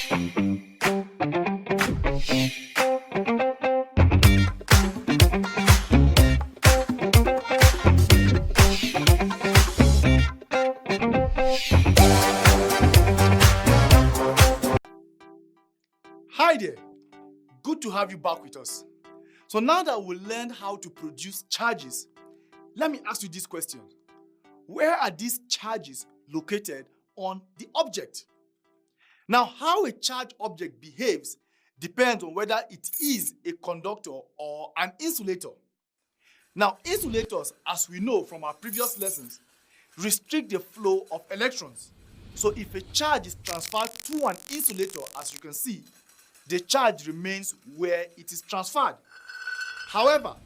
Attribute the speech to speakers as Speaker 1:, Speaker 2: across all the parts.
Speaker 1: Hi there, good to have you back with us. So now that we learned how to produce charges, let me ask you this question. Where are these charges located on the object? Now, how a charged object behaves depends on whether it is a conductor or an insulator. Now, insulators, as we know from our previous lessons, restrict the flow of electrons. So if a charge is transferred through an insulator, as you can see, the charge remains where it is transferred. However,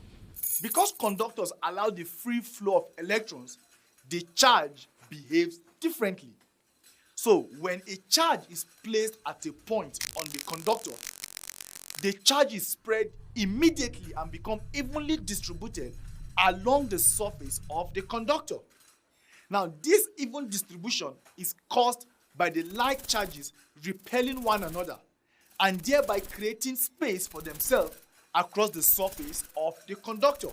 Speaker 1: because conductors allow the free flow of electrons, the charge behaves differently. So when a charge is placed at a point on the conductor, the charge is spread immediately and become evenly distributed along the surface of the conductor. Now, this even distribution is caused by the like charges repelling one another and thereby creating space for themselves across the surface of the conductor.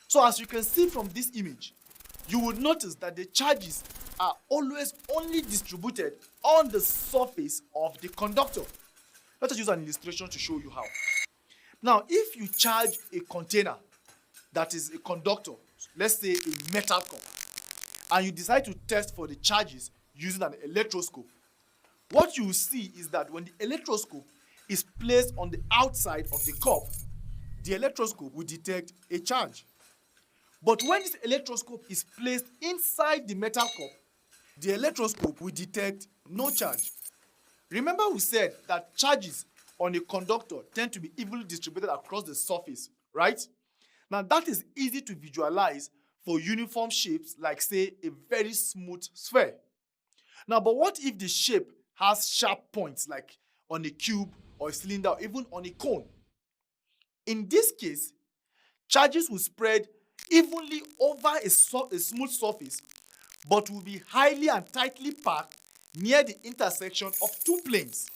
Speaker 1: So as you can see from this image, you will notice that the charges are always only distributed on the surface of the conductor. Let us use an illustration to show you how. Now, if you charge a container that is a conductor, let's say a metal cup, and you decide to test for the charges using an electroscope, what you will see is that when the electroscope is placed on the outside of the cup, the electroscope will detect a charge. But when this electroscope is placed inside the metal cup, the electroscope will detect no charge. Remember we said that charges on a conductor tend to be evenly distributed across the surface, right? Now that is easy to visualize for uniform shapes like, say, a very smooth sphere. Now, but what if the shape has sharp points like on a cube or a cylinder or even on a cone? In this case, charges will spread evenly over a smooth surface, but will be highly and tightly packed near the intersection of two planes.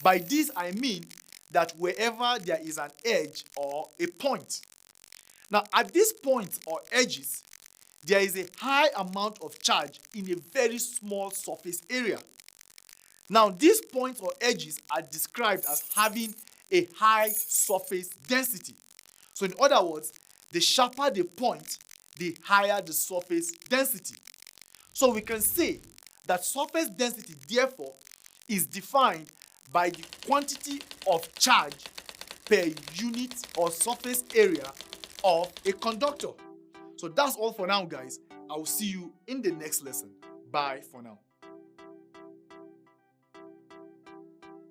Speaker 1: By this I mean that wherever there is an edge or a point. Now, at this point or edges, there is a high amount of charge in a very small surface area. Now, these points or edges are described as having a high surface density. So in other words, the sharper the point, the higher the surface density. So we can say that surface density, therefore, is defined by the quantity of charge per unit or surface area of a conductor. So that's all for now, guys. I will see you in the next lesson. Bye for now.